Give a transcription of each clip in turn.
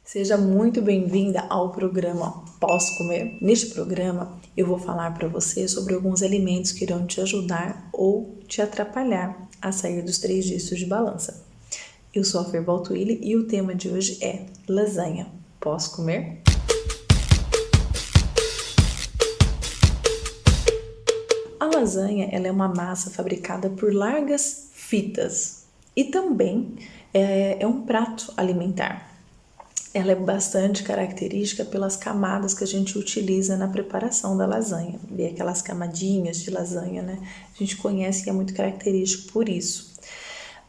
Seja muito bem-vinda ao programa Posso Comer. Neste programa, eu vou falar para você sobre alguns alimentos que irão te ajudar ou te atrapalhar a sair dos 3 dígitos de balança. Eu sou a Fer Baltuili e o tema de hoje é lasanha. Posso comer? A lasanha ela é uma massa fabricada por largas fitas e também é um prato alimentar. Ela é bastante característica pelas camadas que a gente utiliza na preparação da lasanha. E aquelas camadinhas de lasanha, né? A gente conhece que é muito característico por isso.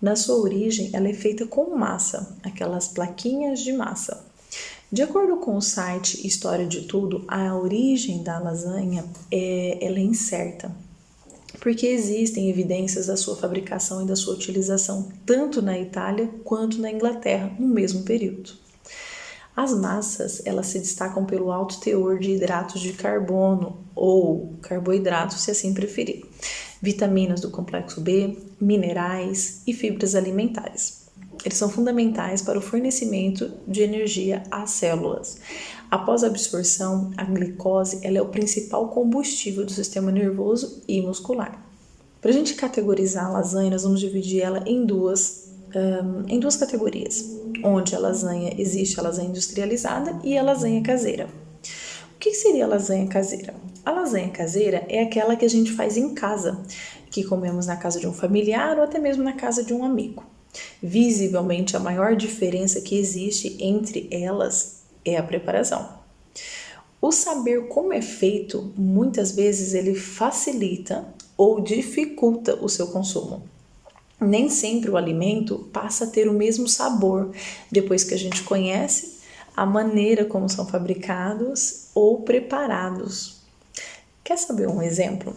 Na sua origem, ela é feita com massa, aquelas plaquinhas de massa. De acordo com o site História de Tudo, a origem da lasanha ela é incerta, porque existem evidências da sua fabricação e da sua utilização tanto na Itália quanto na Inglaterra no mesmo período. As massas, elas se destacam pelo alto teor de hidratos de carbono ou carboidratos, se assim preferir, vitaminas do complexo B, minerais e fibras alimentares. Eles são fundamentais para o fornecimento de energia às células. Após a absorção, a glicose ela é o principal combustível do sistema nervoso e muscular. Para a gente categorizar a lasanha, nós vamos dividir ela em duas categorias, onde existe a lasanha industrializada e a lasanha caseira. O que seria a lasanha caseira? A lasanha caseira é aquela que a gente faz em casa, que comemos na casa de um familiar ou até mesmo na casa de um amigo. Visivelmente, a maior diferença que existe entre elas é a preparação. O saber como é feito, muitas vezes ele facilita ou dificulta o seu consumo. Nem sempre o alimento passa a ter o mesmo sabor depois que a gente conhece a maneira como são fabricados ou preparados. Quer saber um exemplo?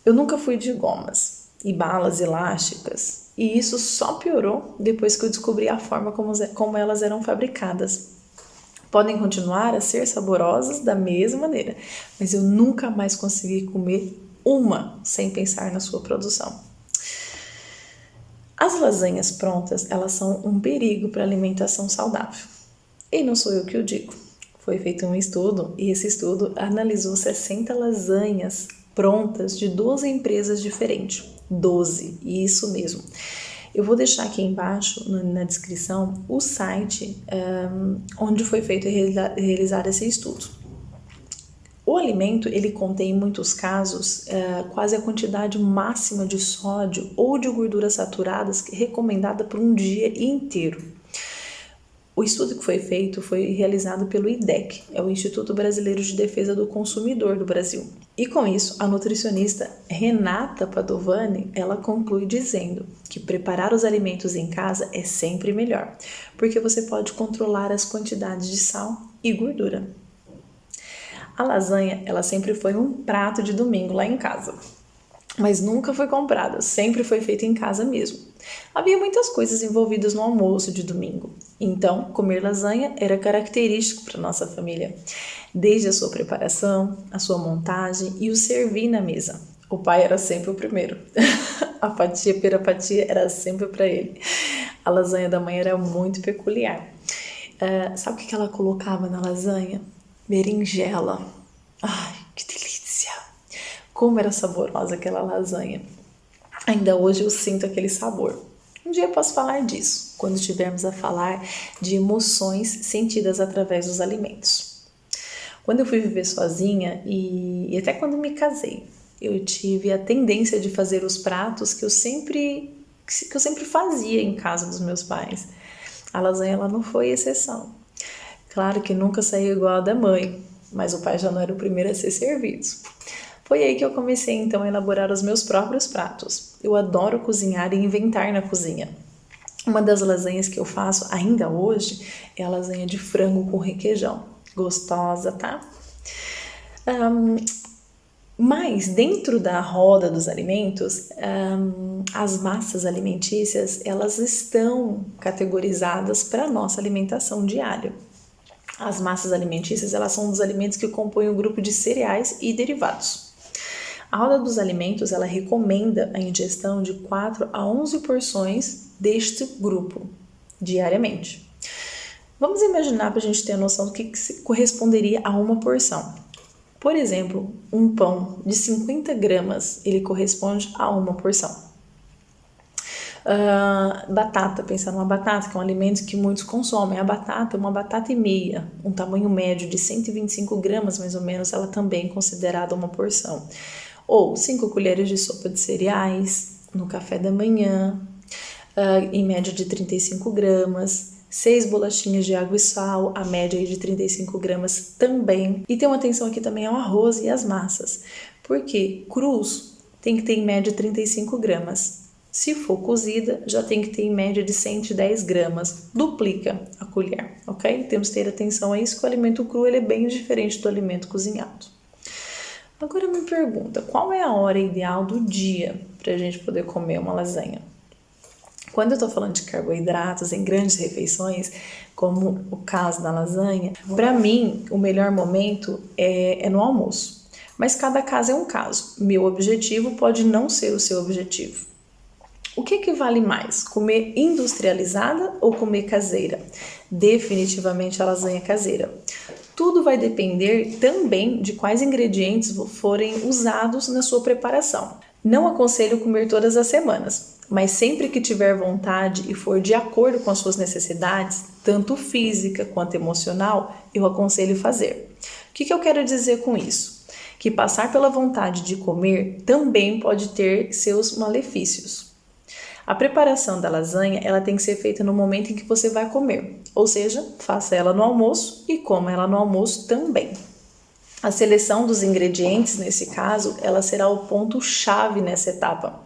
Eu nunca fui de gomas e balas elásticas, e isso só piorou depois que eu descobri a forma como elas eram fabricadas. Podem continuar a ser saborosas da mesma maneira, mas eu nunca mais consegui comer uma sem pensar na sua produção. As lasanhas prontas, elas são um perigo para a alimentação saudável. E não sou eu que o digo. Foi feito um estudo e esse estudo analisou 60 lasanhas prontas de 12 empresas diferentes. 12, isso mesmo. Eu vou deixar aqui embaixo na descrição o site onde foi feito e realizado esse estudo. O alimento, ele contém, em muitos casos, quase a quantidade máxima de sódio ou de gorduras saturadas recomendada por um dia inteiro. O estudo que foi feito foi realizado pelo IDEC, é o Instituto Brasileiro de Defesa do Consumidor do Brasil. E com isso, a nutricionista Renata Padovani, ela conclui dizendo que preparar os alimentos em casa é sempre melhor, porque você pode controlar as quantidades de sal e gordura. A lasanha, ela sempre foi um prato de domingo lá em casa, mas nunca foi comprada, sempre foi feita em casa mesmo. Havia muitas coisas envolvidas no almoço de domingo, então comer lasanha era característico para nossa família, desde a sua preparação, a sua montagem e o servir na mesa. O pai era sempre o primeiro, a fatia pela fatia era sempre para ele. A lasanha da mãe era muito peculiar. Sabe o que ela colocava na lasanha? Berinjela. Ai, que delícia! Como era saborosa aquela lasanha. Ainda hoje eu sinto aquele sabor. Um dia eu posso falar disso, quando estivermos a falar de emoções sentidas através dos alimentos. Quando eu fui viver sozinha e até quando me casei, eu tive a tendência de fazer os pratos que eu sempre fazia em casa dos meus pais. A lasanha ela não foi exceção. Claro que nunca saiu igual a da mãe, mas o pai já não era o primeiro a ser servido. Foi aí que eu comecei então a elaborar os meus próprios pratos. Eu adoro cozinhar e inventar na cozinha. Uma das lasanhas que eu faço ainda hoje é a lasanha de frango com requeijão. Gostosa, tá? Mas dentro da roda dos alimentos, as massas alimentícias, elas estão categorizadas para a nossa alimentação diária. As massas alimentícias, elas são dos alimentos que compõem o grupo de cereais e derivados. A roda dos alimentos, ela recomenda a ingestão de 4 a 11 porções deste grupo diariamente. Vamos imaginar para a gente ter a noção do que corresponderia a uma porção. Por exemplo, um pão de 50 gramas, ele corresponde a uma porção. Batata, pensar numa batata, que é um alimento que muitos consomem. A batata, uma batata e meia, um tamanho médio de 125 gramas mais ou menos, ela também é considerada uma porção. Ou 5 colheres de sopa de cereais no café da manhã, em média de 35 gramas. 6 bolachinhas de água e sal, a média de 35 gramas também. E tem uma atenção aqui também ao arroz e às massas, porque crus tem que ter em média 35 gramas. Se for cozida, já tem que ter em média de 110 gramas, duplica a colher, ok? Temos que ter atenção a isso, que o alimento cru ele é bem diferente do alimento cozinhado. Agora me pergunta, qual é a hora ideal do dia para a gente poder comer uma lasanha? Quando eu estou falando de carboidratos em grandes refeições, como o caso da lasanha, para mim o melhor momento é no almoço. Mas cada caso é um caso. Meu objetivo pode não ser o seu objetivo. O que vale mais? Comer industrializada ou comer caseira? Definitivamente a lasanha caseira. Tudo vai depender também de quais ingredientes forem usados na sua preparação. Não aconselho comer todas as semanas, mas sempre que tiver vontade e for de acordo com as suas necessidades, tanto física quanto emocional, eu aconselho fazer. O que eu quero dizer com isso? Que passar pela vontade de comer também pode ter seus malefícios. A preparação da lasanha, ela tem que ser feita no momento em que você vai comer, ou seja, faça ela no almoço e coma ela no almoço também. A seleção dos ingredientes, nesse caso, ela será o ponto-chave nessa etapa.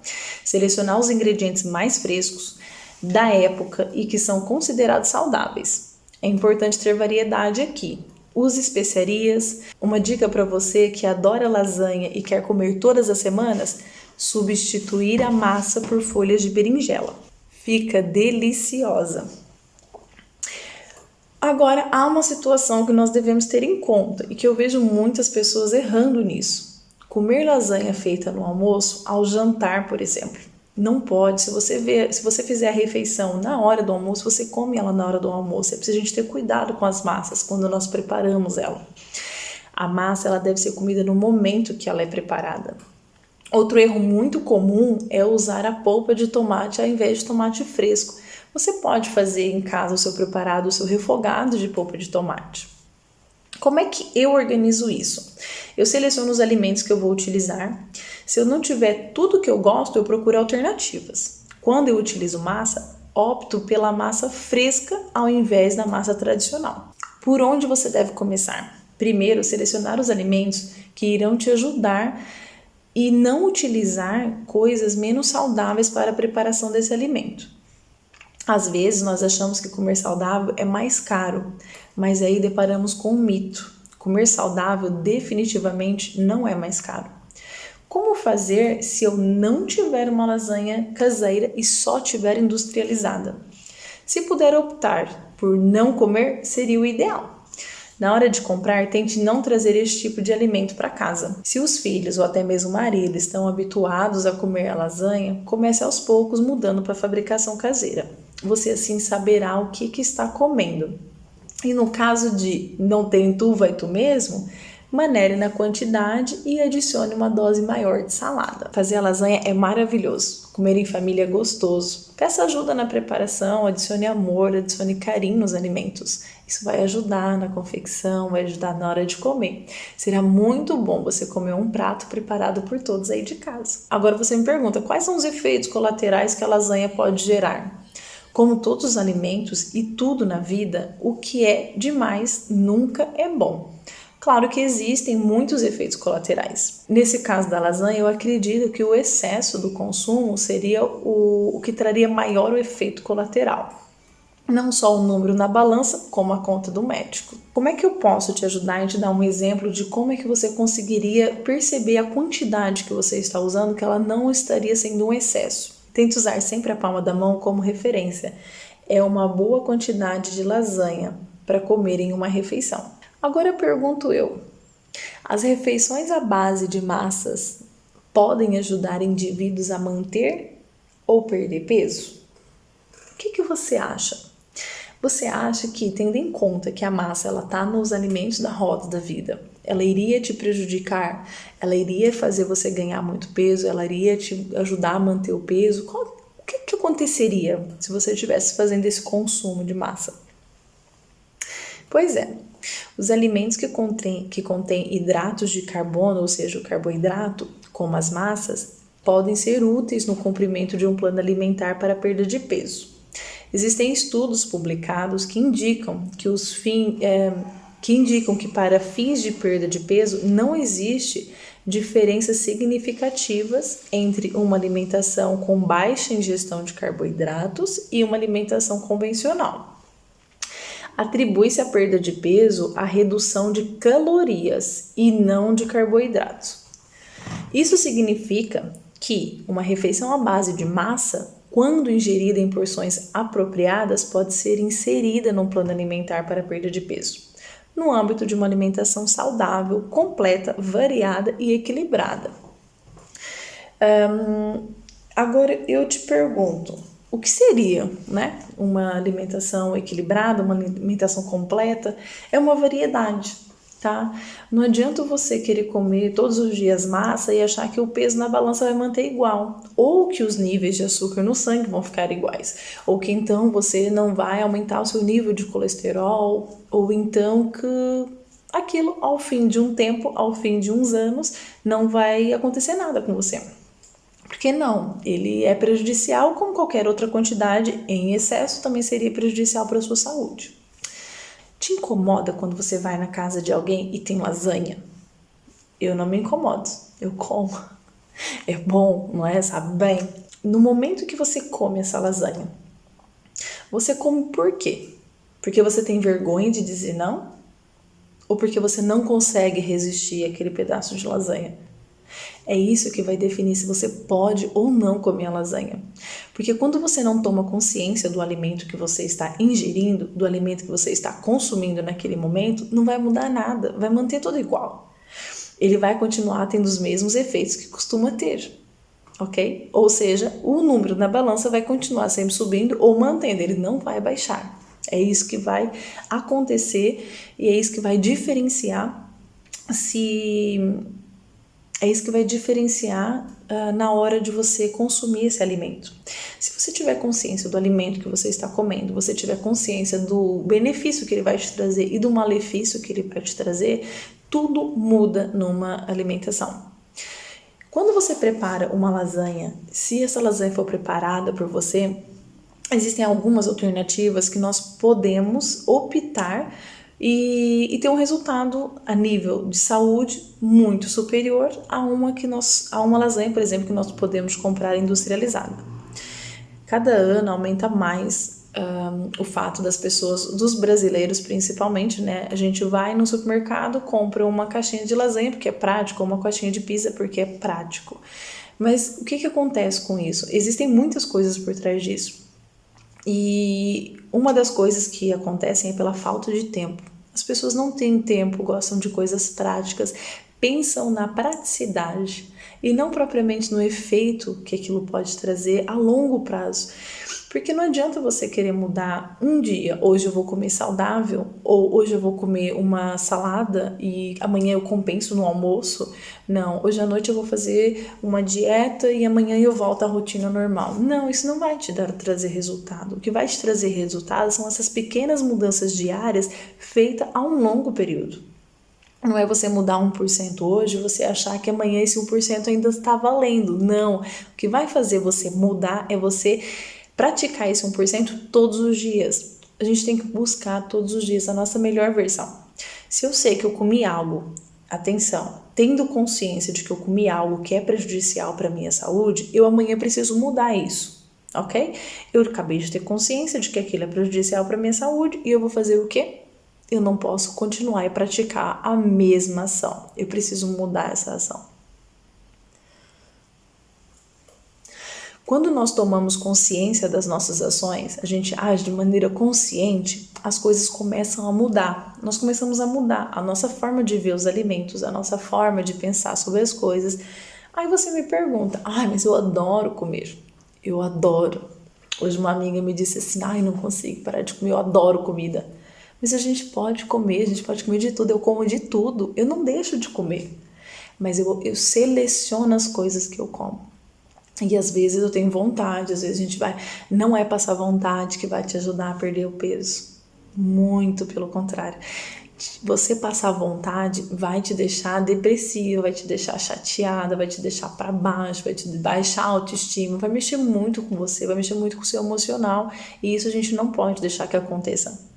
Selecionar os ingredientes mais frescos, da época e que são considerados saudáveis. É importante ter variedade aqui. Use especiarias. Uma dica para você que adora lasanha e quer comer todas as semanas, substituir a massa por folhas de berinjela. Fica deliciosa. Agora, há uma situação que nós devemos ter em conta e que eu vejo muitas pessoas errando nisso. Comer lasanha feita no almoço ao jantar, por exemplo. Não pode. Se você fizer a refeição na hora do almoço, você come ela na hora do almoço. É preciso a gente ter cuidado com as massas quando nós preparamos ela. A massa ela deve ser comida no momento que ela é preparada. Outro erro muito comum é usar a polpa de tomate ao invés de tomate fresco. Você pode fazer em casa o seu preparado, o seu refogado de polpa de tomate. Como é que eu organizo isso? Eu seleciono os alimentos que eu vou utilizar. Se eu não tiver tudo que eu gosto, eu procuro alternativas. Quando eu utilizo massa, opto pela massa fresca ao invés da massa tradicional. Por onde você deve começar? Primeiro, selecionar os alimentos que irão te ajudar e não utilizar coisas menos saudáveis para a preparação desse alimento. Às vezes nós achamos que comer saudável é mais caro, mas aí deparamos com um mito. Comer saudável definitivamente não é mais caro. Como fazer se eu não tiver uma lasanha caseira e só tiver industrializada? Se puder optar por não comer, seria o ideal. Na hora de comprar, tente não trazer esse tipo de alimento para casa. Se os filhos ou até mesmo o marido estão habituados a comer a lasanha, comece aos poucos mudando para a fabricação caseira. Você assim saberá o que está comendo. E no caso de não tem tu, vai tu mesmo, manere na quantidade e adicione uma dose maior de salada. Fazer a lasanha é maravilhoso. Comer em família é gostoso. Peça ajuda na preparação, adicione amor, adicione carinho nos alimentos. Isso vai ajudar na confecção, vai ajudar na hora de comer. Será muito bom você comer um prato preparado por todos aí de casa. Agora você me pergunta, quais são os efeitos colaterais que a lasanha pode gerar? Como todos os alimentos e tudo na vida, o que é demais nunca é bom. Claro que existem muitos efeitos colaterais. Nesse caso da lasanha, eu acredito que o excesso do consumo seria o que traria maior efeito colateral. Não só o número na balança, como a conta do médico. Como é que eu posso te ajudar e te dar um exemplo de como é que você conseguiria perceber a quantidade que você está usando, que ela não estaria sendo um excesso? Tente usar sempre a palma da mão como referência. É uma boa quantidade de lasanha para comer em uma refeição. Agora pergunto eu, as refeições à base de massas podem ajudar indivíduos a manter ou perder peso? O que você acha? Você acha que, tendo em conta que a massa ela está nos alimentos da roda da vida, ela iria te prejudicar? Ela iria fazer você ganhar muito peso? Ela iria te ajudar a manter o peso? O que aconteceria se você estivesse fazendo esse consumo de massa? Pois é, os alimentos que contêm hidratos de carbono, ou seja, o carboidrato, como as massas, podem ser úteis no cumprimento de um plano alimentar para a perda de peso. Existem estudos publicados que indicam que para fins de perda de peso não existe diferenças significativas entre uma alimentação com baixa ingestão de carboidratos e uma alimentação convencional. Atribui-se a perda de peso à redução de calorias e não de carboidratos. Isso significa que uma refeição à base de massa, quando ingerida em porções apropriadas, pode ser inserida num plano alimentar para perda de peso, no âmbito de uma alimentação saudável, completa, variada e equilibrada. Agora eu te pergunto, o que seria, né, uma alimentação equilibrada, uma alimentação completa? É uma variedade, tá? Não adianta você querer comer todos os dias massa e achar que o peso na balança vai manter igual, ou que os níveis de açúcar no sangue vão ficar iguais, ou que então você não vai aumentar o seu nível de colesterol, ou então que aquilo ao fim de um tempo, ao fim de uns anos, não vai acontecer nada com você. Porque não, ele é prejudicial como qualquer outra quantidade em excesso também seria prejudicial para a sua saúde. Te incomoda quando você vai na casa de alguém e tem lasanha? Eu não me incomodo, eu como. É bom, não é? Sabe bem? No momento que você come essa lasanha, você come por quê? Porque você tem vergonha de dizer não? Ou porque você não consegue resistir àquele pedaço de lasanha? É isso que vai definir se você pode ou não comer a lasanha. Porque quando você não toma consciência do alimento que você está ingerindo, do alimento que você está consumindo naquele momento, não vai mudar nada, vai manter tudo igual. Ele vai continuar tendo os mesmos efeitos que costuma ter, ok? Ou seja, o número na balança vai continuar sempre subindo ou mantendo, ele não vai baixar. É isso que vai acontecer e é isso que vai diferenciar na hora de você consumir esse alimento. Se você tiver consciência do alimento que você está comendo, você tiver consciência do benefício que ele vai te trazer e do malefício que ele vai te trazer, tudo muda numa alimentação. Quando você prepara uma lasanha, se essa lasanha for preparada por você, existem algumas alternativas que nós podemos optar e ter um resultado a nível de saúde muito superior a uma lasanha, por exemplo, que nós podemos comprar industrializada. Cada ano aumenta mais o fato das pessoas, dos brasileiros principalmente, né? A gente vai no supermercado, compra uma caixinha de lasanha porque é prático, ou uma caixinha de pizza porque é prático. Mas o que acontece com isso? Existem muitas coisas por trás disso. E uma das coisas que acontecem é pela falta de tempo. As pessoas não têm tempo, gostam de coisas práticas, pensam na praticidade e não propriamente no efeito que aquilo pode trazer a longo prazo. Porque não adianta você querer mudar um dia, hoje eu vou comer saudável, ou hoje eu vou comer uma salada e amanhã eu compenso no almoço. Não, hoje à noite eu vou fazer uma dieta e amanhã eu volto à rotina normal. Não, isso não vai te trazer resultado. O que vai te trazer resultado são essas pequenas mudanças diárias feitas a um longo período. Não é você mudar 1% hoje e você achar que amanhã esse 1% ainda está valendo. Não, o que vai fazer você mudar é você praticar esse 1% todos os dias. A gente tem que buscar todos os dias a nossa melhor versão. Se eu sei que eu comi algo, atenção, tendo consciência de que eu comi algo que é prejudicial para a minha saúde, eu amanhã preciso mudar isso, ok? Eu acabei de ter consciência de que aquilo é prejudicial para a minha saúde e eu vou fazer o quê? Eu não posso continuar e praticar a mesma ação. Eu preciso mudar essa ação. Quando nós tomamos consciência das nossas ações, a gente age de maneira consciente, as coisas começam a mudar. Nós começamos a mudar a nossa forma de ver os alimentos, a nossa forma de pensar sobre as coisas. Aí você me pergunta, mas eu adoro comer. Eu adoro. Hoje uma amiga me disse assim, ai, não consigo parar de comer, eu adoro comida. Mas a gente pode comer de tudo, eu como de tudo, eu não deixo de comer. Mas eu seleciono as coisas que eu como. E às vezes eu tenho vontade, às vezes a gente vai... Não é passar vontade que vai te ajudar a perder o peso. Muito pelo contrário. Você passar vontade vai te deixar depressiva, vai te deixar chateada, vai te deixar para baixo, vai te baixar a autoestima, vai mexer muito com você, vai mexer muito com o seu emocional. E isso a gente não pode deixar que aconteça.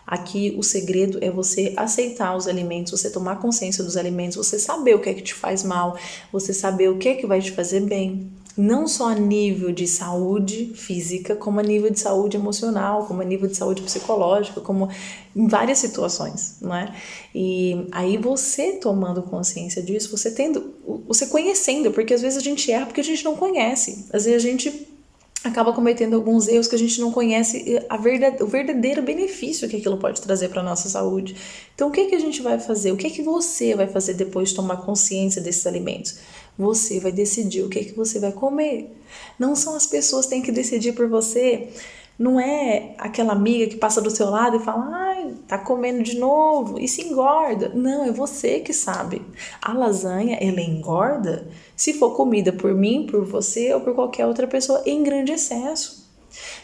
Aqui o segredo é você aceitar os alimentos, você tomar consciência dos alimentos, você saber o que é que te faz mal, você saber o que é que vai te fazer bem. Não só a nível de saúde física, como a nível de saúde emocional, como a nível de saúde psicológica, como em várias situações, não é? E aí você tomando consciência disso, você conhecendo, porque às vezes a gente erra porque a gente não conhece. Às vezes a gente acaba cometendo alguns erros que a gente não conhece o verdadeiro benefício que aquilo pode trazer para a nossa saúde. Então, o que a gente vai fazer? O que você vai fazer depois de tomar consciência desses alimentos? Você vai decidir o que você vai comer. Não são as pessoas que têm que decidir por você. Não é aquela amiga que passa do seu lado e fala, ai, tá comendo de novo, e se engorda. Não, é você que sabe. A lasanha, ela engorda se for comida por mim, por você ou por qualquer outra pessoa em grande excesso.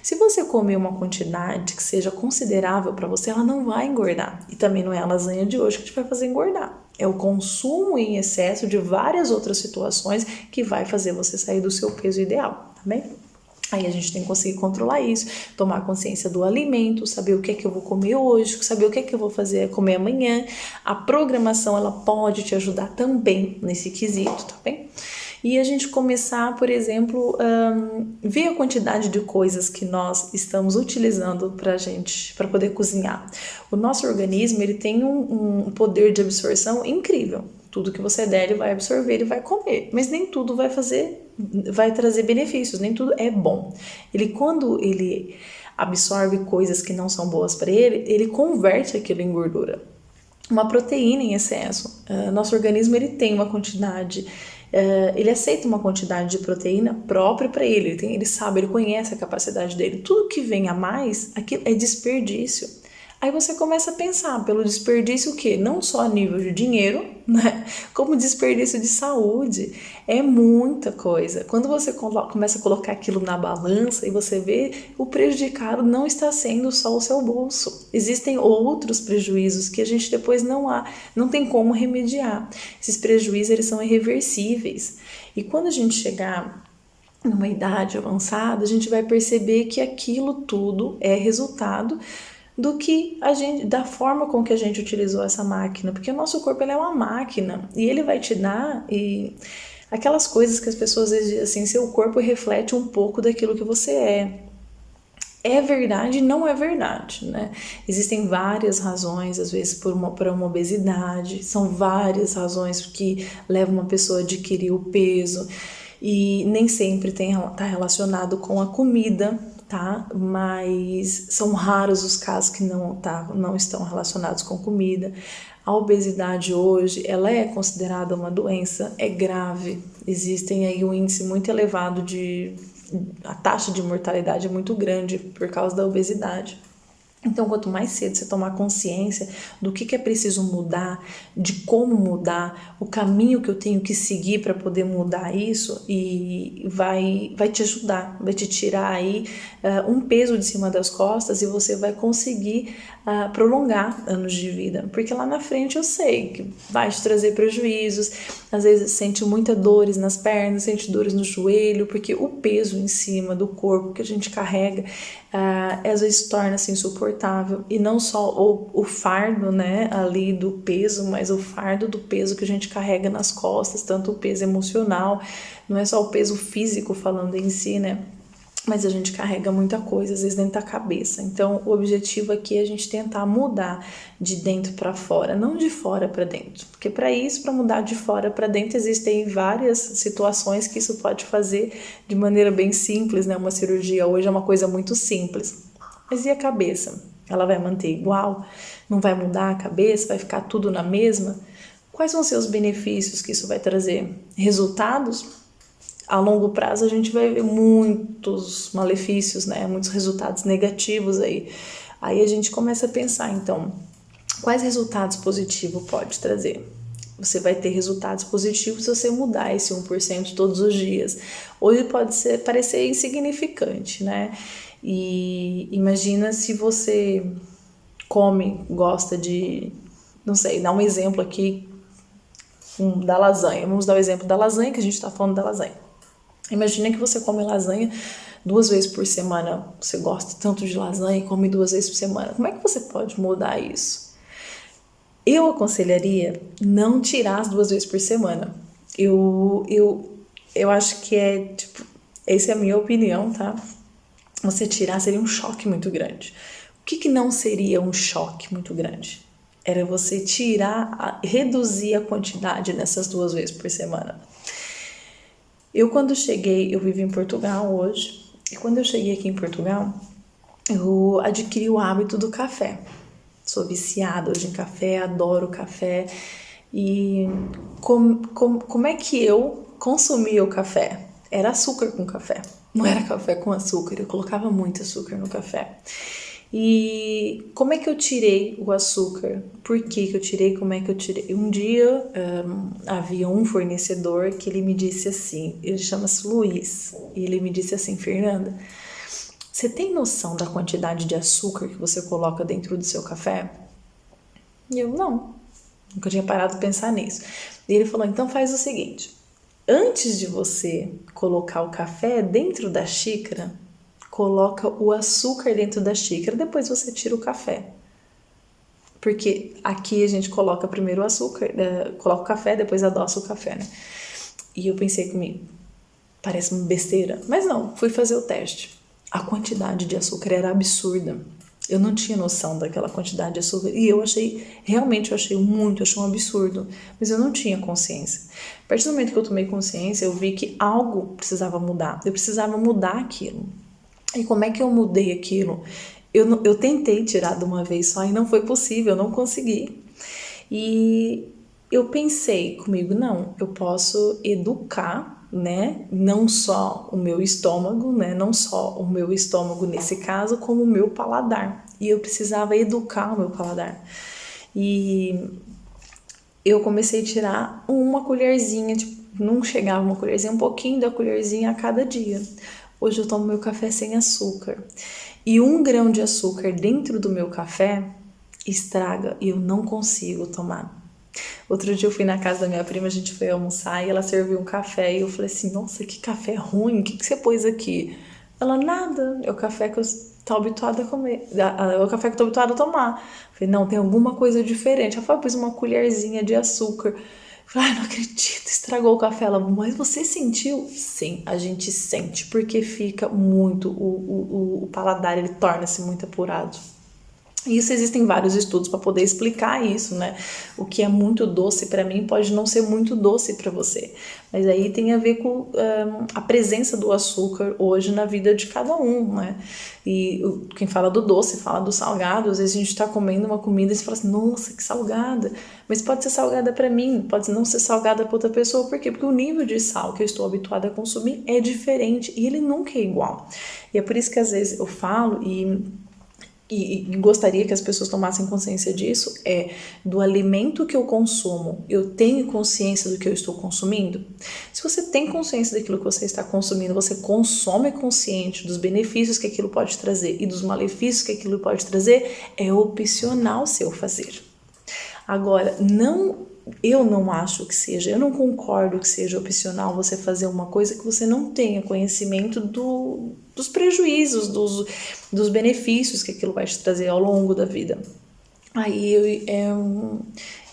Se você comer uma quantidade que seja considerável para você, ela não vai engordar. E também não é a lasanha de hoje que te vai fazer engordar. É o consumo em excesso de várias outras situações que vai fazer você sair do seu peso ideal, tá bem? Aí a gente tem que conseguir controlar isso, tomar consciência do alimento, saber o que é que eu vou comer hoje, saber o que é que eu vou fazer comer amanhã. A programação, ela pode te ajudar também nesse quesito, tá bem? E a gente começar, por exemplo, ver a quantidade de coisas que nós estamos utilizando para poder cozinhar. O nosso organismo, ele tem um poder de absorção incrível. Tudo que você der, ele vai absorver e vai comer. Mas nem tudo vai trazer benefícios, nem tudo é bom. Quando ele absorve coisas que não são boas para ele, ele converte aquilo em gordura. Uma proteína em excesso. Nosso organismo, ele tem uma quantidade, ele aceita uma quantidade de proteína própria para ele. Ele sabe, ele conhece a capacidade dele. Tudo que vem a mais, aquilo é desperdício. Aí você começa a pensar pelo desperdício o quê? Não só a nível de dinheiro, né? Como desperdício de saúde. É muita coisa. Quando você começa a colocar aquilo na balança e você vê, o prejudicado não está sendo só o seu bolso. Existem outros prejuízos que a gente depois não tem como remediar. Esses prejuízos, eles são irreversíveis. E quando a gente chegar numa idade avançada, a gente vai perceber que aquilo tudo é resultado da forma com que a gente utilizou essa máquina, porque o nosso corpo, ele é uma máquina e ele vai te dar aquelas coisas que as pessoas dizem assim, seu corpo reflete um pouco daquilo que você é. É verdade e não é verdade, né? Existem várias razões, às vezes para uma obesidade, são várias razões que levam uma pessoa a adquirir o peso e nem sempre está relacionado com a comida, tá? Mas são raros os casos que não estão relacionados com comida. A obesidade hoje, ela é considerada uma doença, é grave. Existem aí um índice muito elevado a taxa de mortalidade é muito grande por causa da obesidade. Então, quanto mais cedo você tomar consciência do que é preciso mudar, de como mudar, o caminho que eu tenho que seguir para poder mudar isso, e vai te ajudar, vai te tirar aí um peso de cima das costas e você vai conseguir prolongar anos de vida. Porque lá na frente eu sei que vai te trazer prejuízos, às vezes sente muitas dores nas pernas, sente dores no joelho, porque o peso em cima do corpo que a gente carrega às vezes torna-se insuportável, e não só o fardo, né, ali do peso, mas o fardo do peso que a gente carrega nas costas, tanto o peso emocional, não é só o peso físico falando em si, né, mas a gente carrega muita coisa, às vezes dentro da cabeça. Então, o objetivo aqui é a gente tentar mudar de dentro para fora, não de fora para dentro. Porque para mudar de fora para dentro, existem várias situações que isso pode fazer de maneira bem simples, né? Uma cirurgia hoje é uma coisa muito simples. Mas e a cabeça? Ela vai manter igual? Não vai mudar a cabeça? Vai ficar tudo na mesma? Quais vão ser os benefícios que isso vai trazer? Resultados? a longo prazo a gente vai ver muitos malefícios, né? Muitos resultados negativos aí. Aí a gente começa a pensar, então, quais resultados positivos pode trazer? Você vai ter resultados positivos se você mudar esse 1% todos os dias. Hoje pode parecer insignificante, né? E imagina se você gosta de, não sei, dar um exemplo aqui da lasanha. Vamos dar o exemplo da lasanha, que a gente está falando da lasanha. Imagina que você come lasanha 2 vezes por semana. Você gosta tanto de lasanha e come 2 vezes por semana. Como é que você pode mudar isso? Eu aconselharia não tirar as 2 vezes por semana. Eu acho que essa é a minha opinião, tá? Você tirar seria um choque muito grande. O que não seria um choque muito grande? Era você reduzir a quantidade nessas 2 vezes por semana. Quando cheguei, eu vivo em Portugal hoje, e quando eu cheguei aqui em Portugal, eu adquiri o hábito do café. Sou viciada hoje em café, adoro café. E como é que eu consumia o café? Era açúcar com café, não era café com açúcar, eu colocava muito açúcar no café. E como é que eu tirei o açúcar? Por que eu tirei? Como é que eu tirei? Um dia havia um fornecedor que ele me disse assim, ele chama-se Luiz, e ele me disse assim: Fernanda, você tem noção da quantidade de açúcar que você coloca dentro do seu café? E eu, não, nunca tinha parado de pensar nisso. E ele falou: então faz o seguinte, antes de você colocar o café dentro da xícara, coloca o açúcar dentro da xícara, depois você tira o café. Porque aqui a gente coloca primeiro o açúcar, coloca o café, depois adoça o café, né? E eu pensei comigo, parece uma besteira, mas não, fui fazer o teste. A quantidade de açúcar era absurda. Eu não tinha noção daquela quantidade de açúcar. E realmente eu achei um absurdo. Mas eu não tinha consciência. A partir do momento que eu tomei consciência, eu vi que algo precisava mudar. Eu precisava mudar aquilo. E como é que eu mudei aquilo? Eu tentei tirar de uma vez só e não foi possível, eu não consegui. E eu pensei comigo, não, eu posso educar, né? Não só o meu estômago, né? Não só o meu estômago nesse caso, como o meu paladar. E eu precisava educar o meu paladar. E eu comecei a tirar uma colherzinha, não chegava uma colherzinha, um pouquinho da colherzinha a cada dia. Hoje eu tomo meu café sem açúcar. E 1 grão de açúcar dentro do meu café estraga e eu não consigo tomar. Outro dia eu fui na casa da minha prima, a gente foi almoçar e ela serviu um café e eu falei assim, nossa, que café ruim, o que você pôs aqui? Ela, nada, é o café que eu tô habituada a comer, é o café que eu tô habituada a tomar. Eu falei, não, tem alguma coisa diferente. Ela falou, pus uma colherzinha de açúcar. Eu falei, ai, não acredito, estragou o café. Ela, mas você sentiu? Sim, a gente sente, porque fica muito, o paladar, ele torna-se muito apurado. Isso existem vários estudos para poder explicar isso, né? O que é muito doce para mim pode não ser muito doce para você. Mas aí tem a ver com a presença do açúcar hoje na vida de cada um, né? E quem fala do doce fala do salgado. Às vezes a gente está comendo uma comida e você fala assim, nossa, que salgada. Mas pode ser salgada para mim, pode não ser salgada para outra pessoa. Por quê? Porque o nível de sal que eu estou habituada a consumir é diferente e ele nunca é igual. E é por isso que às vezes eu falo e gostaria que as pessoas tomassem consciência disso, do alimento que eu consumo, eu tenho consciência do que eu estou consumindo? Se você tem consciência daquilo que você está consumindo, você consome consciente dos benefícios que aquilo pode trazer e dos malefícios que aquilo pode trazer, é opcional seu fazer. Agora, eu não acho que seja, eu não concordo que seja opcional você fazer uma coisa que você não tenha conhecimento dos prejuízos, dos benefícios que aquilo vai te trazer ao longo da vida. Aí é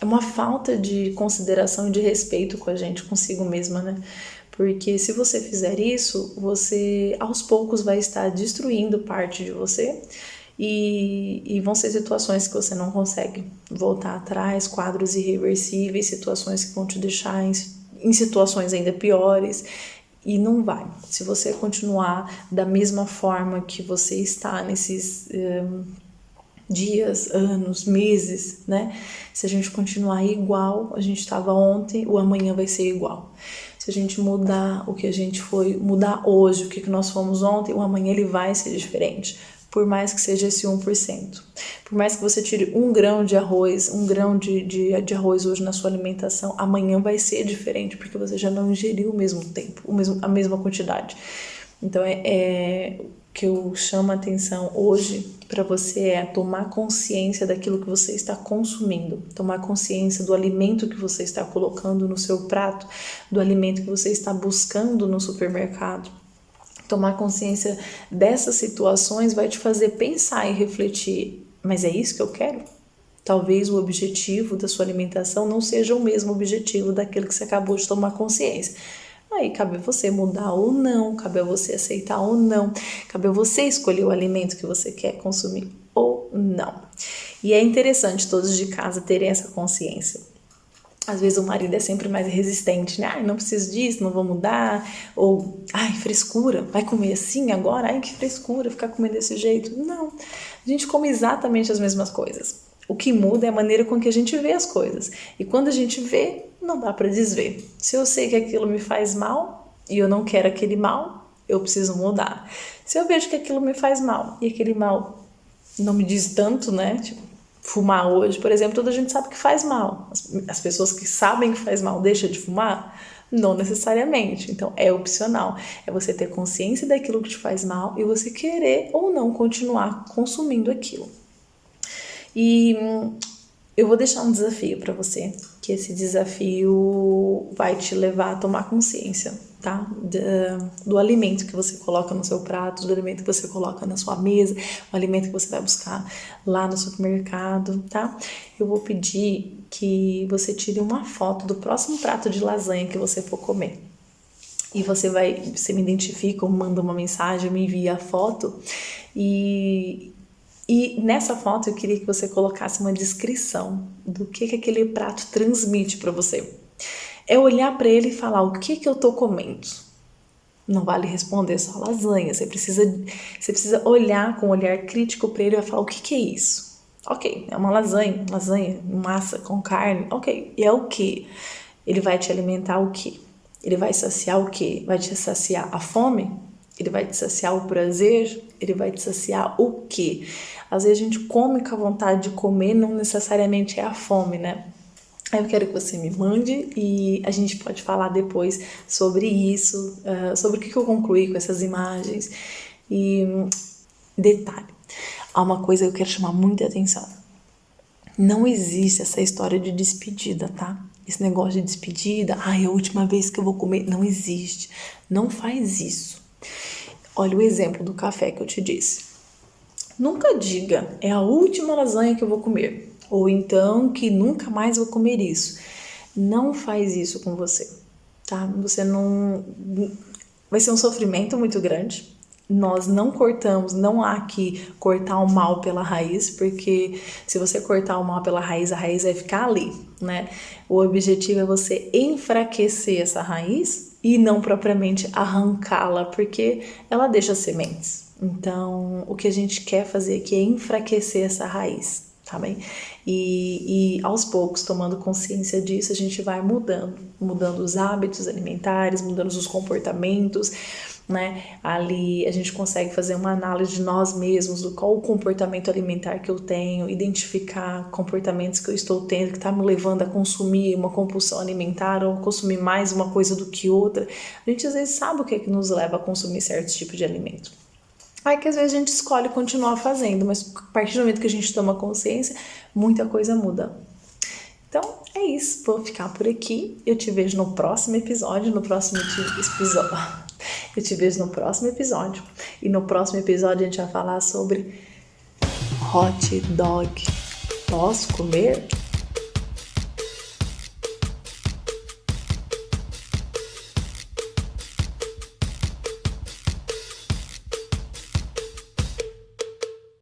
uma falta de consideração e de respeito com a gente, consigo mesma, né? Porque se você fizer isso, você aos poucos vai estar destruindo parte de você. E vão ser situações que você não consegue voltar atrás, quadros irreversíveis, situações que vão te deixar em situações ainda piores, e não vai. Se você continuar da mesma forma que você está nesses dias, anos, meses, né? Se a gente continuar igual a gente estava ontem, o amanhã vai ser igual. se a gente mudar o que a gente foi, mudar hoje, o que nós fomos ontem, o amanhã ele vai ser diferente. Por mais que seja esse 1%. Por mais que você tire 1 grão de arroz, 1 grão de arroz hoje na sua alimentação, amanhã vai ser diferente, porque você já não ingeriu o mesmo tempo, a mesma quantidade. Então, o que eu chamo a atenção hoje para você é tomar consciência daquilo que você está consumindo, tomar consciência do alimento que você está colocando no seu prato, do alimento que você está buscando no supermercado. Tomar consciência dessas situações vai te fazer pensar e refletir, mas é isso que eu quero? Talvez o objetivo da sua alimentação não seja o mesmo objetivo daquele que você acabou de tomar consciência. Aí cabe a você mudar ou não, cabe a você aceitar ou não, cabe a você escolher o alimento que você quer consumir ou não. E é interessante todos de casa terem essa consciência. Às vezes o marido é sempre mais resistente, né? Ai, não preciso disso, não vou mudar. Ou, ai, frescura, vai comer assim agora? Ai, que frescura, ficar comendo desse jeito. Não, a gente come exatamente as mesmas coisas. O que muda é a maneira com que a gente vê as coisas. E quando a gente vê, não dá para desver. Se eu sei que aquilo me faz mal e eu não quero aquele mal, eu preciso mudar. Se eu vejo que aquilo me faz mal e aquele mal não me diz tanto, né? Tipo, fumar hoje, por exemplo, toda a gente sabe que faz mal. As pessoas que sabem que faz mal deixam de fumar? Não necessariamente. Então, é opcional. É você ter consciência daquilo que te faz mal e você querer ou não continuar consumindo aquilo. E eu vou deixar um desafio para você, que esse desafio vai te levar a tomar consciência, tá? Do alimento que você coloca no seu prato, do alimento que você coloca na sua mesa, o alimento que você vai buscar lá no supermercado, tá? Eu vou pedir que você tire uma foto do próximo prato de lasanha que você for comer. E você me identifica ou manda uma mensagem, me envia a foto e nessa foto eu queria que você colocasse uma descrição do que aquele prato transmite para você. É olhar para ele e falar o que eu tô comendo. Não vale responder só lasanha, você precisa olhar com um olhar crítico para ele e falar o que é isso. Ok, é uma lasanha, massa com carne, ok. E é o que? Ele vai te alimentar o que? Ele vai saciar o que? Vai te saciar a fome? Ele vai te saciar o prazer? Ele vai te saciar o quê? Às vezes a gente come com a vontade de comer, não necessariamente é a fome, né? Eu quero que você me mande e a gente pode falar depois sobre isso, sobre o que eu concluí com essas imagens. E detalhe, há uma coisa que eu quero chamar muita atenção. Não existe essa história de despedida, tá? Esse negócio de despedida, é a última vez que eu vou comer. Não existe. Não faz isso. Olha o exemplo do café que eu te disse. Nunca diga, é a última lasanha que eu vou comer. Ou então que nunca mais vou comer isso. Não faz isso com você, tá? Você não... Vai ser um sofrimento muito grande. Nós não cortamos, não há que cortar o mal pela raiz, porque se você cortar o mal pela raiz, a raiz vai ficar ali, né? O objetivo é você enfraquecer essa raiz e não propriamente arrancá-la, porque ela deixa sementes. Então, o que a gente quer fazer aqui é enfraquecer essa raiz, tá bem? E aos poucos, tomando consciência disso, a gente vai mudando os hábitos alimentares, mudando os comportamentos, né? Ali a gente consegue fazer uma análise de nós mesmos, do qual o comportamento alimentar que eu tenho, identificar comportamentos que eu estou tendo, que está me levando a consumir uma compulsão alimentar ou consumir mais uma coisa do que outra. A gente às vezes sabe o que é que nos leva a consumir certos tipos de alimento. Aí que às vezes a gente escolhe continuar fazendo, mas a partir do momento que a gente toma consciência, muita coisa muda. Então, é isso. Vou ficar por aqui. Eu te vejo no próximo episódio. Eu te vejo no próximo episódio. E no próximo episódio a gente vai falar sobre hot dog. Posso comer?